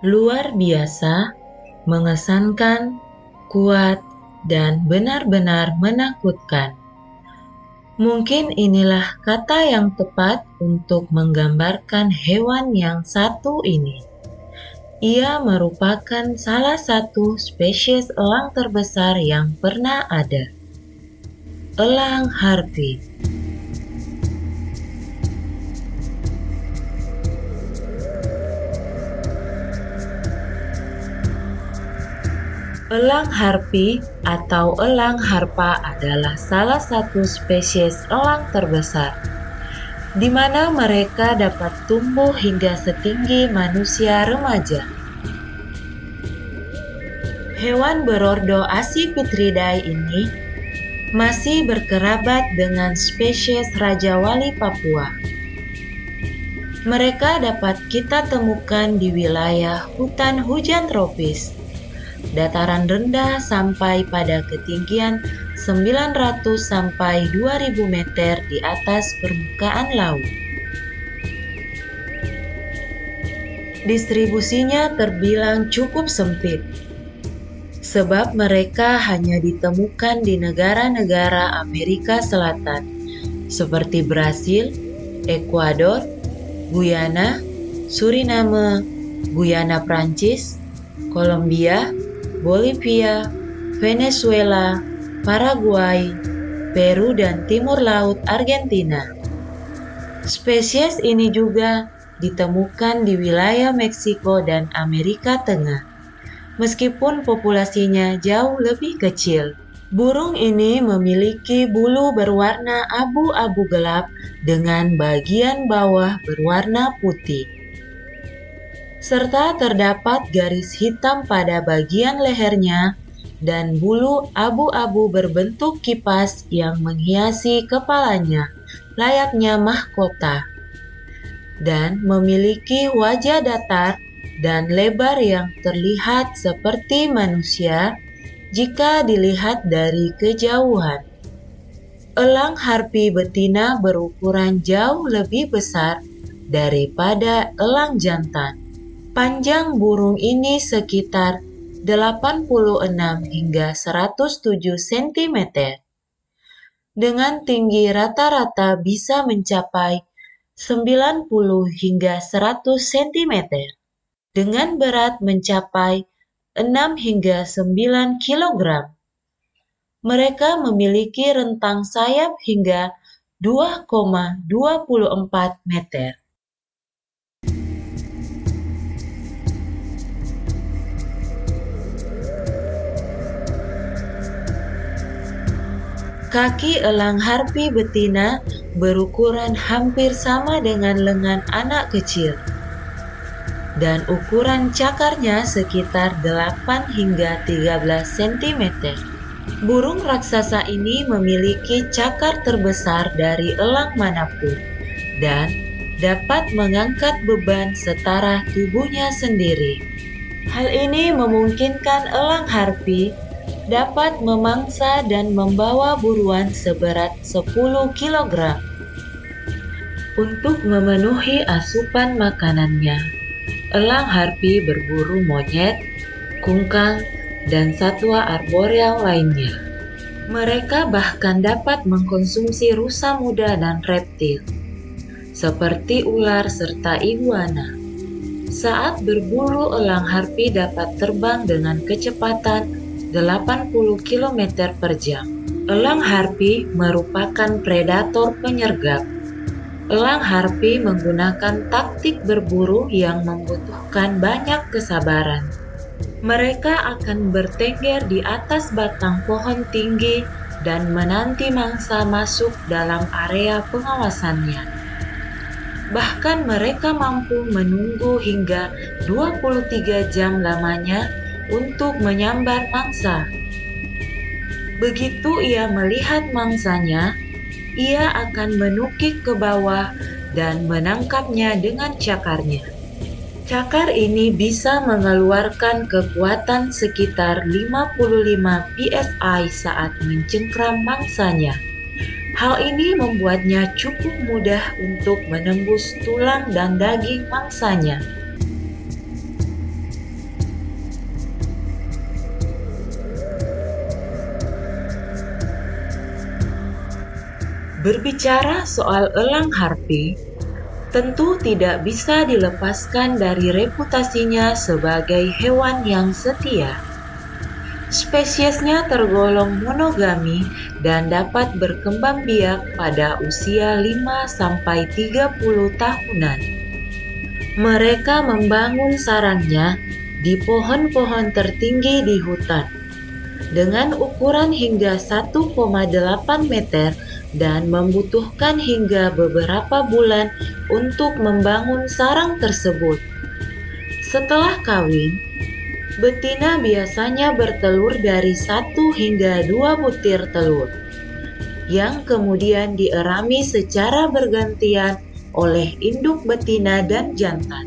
luar biasa, mengesankan, kuat, dan benar-benar menakutkan. Mungkin inilah kata yang tepat untuk menggambarkan hewan yang satu ini. Ia merupakan salah satu spesies elang terbesar yang pernah ada. Elang Harpy. Elang Harpy atau elang harpa adalah salah satu spesies elang terbesar, di mana mereka dapat tumbuh hingga setinggi manusia remaja. Hewan berordo Accipitridae ini masih berkerabat dengan spesies Raja Wali Papua. Mereka dapat kita temukan di wilayah hutan hujan tropis, dataran rendah sampai pada ketinggian 900 sampai 2000 meter di atas permukaan laut. Distribusinya terbilang cukup sempit, sebab mereka hanya ditemukan di negara-negara Amerika Selatan, seperti Brasil, Ekuador, Guyana, Suriname, Guyana Prancis, Kolombia, Bolivia, Venezuela, Paraguay, Peru, dan Timur Laut Argentina. Spesies ini juga ditemukan di wilayah Meksiko dan Amerika Tengah, meskipun populasinya jauh lebih kecil. Burung ini memiliki bulu berwarna abu-abu gelap dengan bagian bawah berwarna putih, serta terdapat garis hitam pada bagian lehernya dan bulu abu-abu berbentuk kipas yang menghiasi kepalanya layaknya mahkota, dan memiliki wajah datar dan lebar yang terlihat seperti manusia jika dilihat dari kejauhan. Elang Harpy betina berukuran jauh lebih besar daripada elang jantan. Panjang burung ini sekitar 86 hingga 107 cm, dengan tinggi rata-rata bisa mencapai 90 hingga 100 cm, dengan berat mencapai 6 hingga 9 kg. Mereka memiliki rentang sayap hingga 2,24 meter. Kaki elang Harpy betina berukuran hampir sama dengan lengan anak kecil, dan ukuran cakarnya sekitar 8 hingga 13 cm. Burung raksasa ini memiliki cakar terbesar dari elang manapun dan dapat mengangkat beban setara tubuhnya sendiri. Hal ini memungkinkan elang Harpy dapat memangsa dan membawa buruan seberat 10 kg. Untuk memenuhi asupan makanannya, elang Harpy berburu monyet, kungkang, dan satwa arboreal lainnya. Mereka bahkan dapat mengkonsumsi rusa muda dan reptil, seperti ular serta iguana. Saat berburu, elang Harpy dapat terbang dengan kecepatan 80 km per jam. Elang Harpy merupakan predator penyergap. Elang Harpy menggunakan taktik berburu yang membutuhkan banyak kesabaran. Mereka akan bertengger di atas batang pohon tinggi dan menanti mangsa masuk dalam area pengawasannya. Bahkan mereka mampu menunggu hingga 23 jam lamanya untuk menyambar mangsa. Begitu ia melihat mangsanya, ia akan menukik ke bawah dan menangkapnya dengan cakarnya. Cakar ini bisa mengeluarkan kekuatan sekitar 55 psi saat mencengkram mangsanya. Hal ini membuatnya cukup mudah untuk menembus tulang dan daging mangsanya. Berbicara soal elang harpi, tentu tidak bisa dilepaskan dari reputasinya sebagai hewan yang setia. Spesiesnya tergolong monogami dan dapat berkembang biak pada usia 5-30 tahunan. Mereka membangun sarangnya di pohon-pohon tertinggi di hutan dengan ukuran hingga 1,8 meter dan membutuhkan hingga beberapa bulan untuk membangun sarang tersebut. Setelah kawin, betina biasanya bertelur dari 1 hingga 2 butir telur, yang kemudian dierami secara bergantian oleh induk betina dan jantan.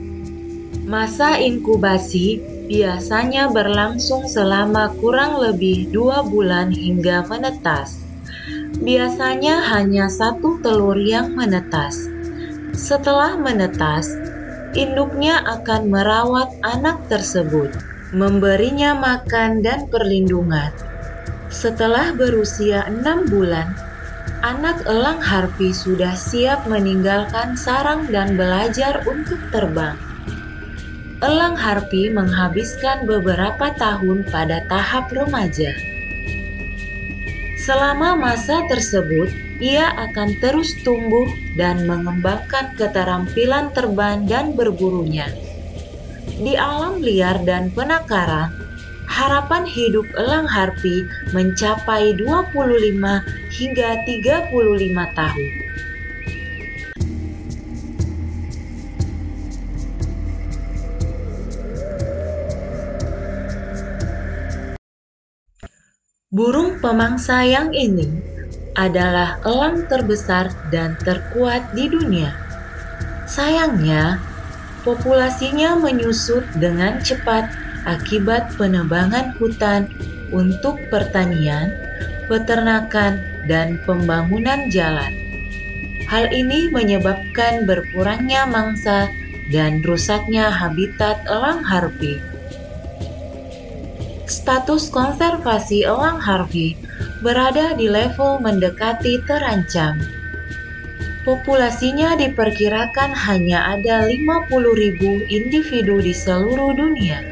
Masa inkubasi biasanya berlangsung selama kurang lebih 2 bulan hingga menetas. Biasanya hanya 1 telur yang menetas. Setelah menetas, induknya akan merawat anak tersebut, memberinya makan dan perlindungan. Setelah berusia 6 bulan, anak elang harpi sudah siap meninggalkan sarang dan belajar untuk terbang. Elang harpi menghabiskan beberapa tahun pada tahap remaja. Selama masa tersebut, ia akan terus tumbuh dan mengembangkan keterampilan terbang dan berburunya. Di alam liar dan penangkaran, harapan hidup elang harpi mencapai 25 hingga 35 tahun. Burung pemangsa yang ini adalah elang terbesar dan terkuat di dunia. Sayangnya, populasinya menyusut dengan cepat akibat penebangan hutan untuk pertanian, peternakan, dan pembangunan jalan. Hal ini menyebabkan berkurangnya mangsa dan rusaknya habitat elang harpi. Status konservasi elang harpi berada di level mendekati terancam. Populasinya diperkirakan hanya ada 50.000 individu di seluruh dunia.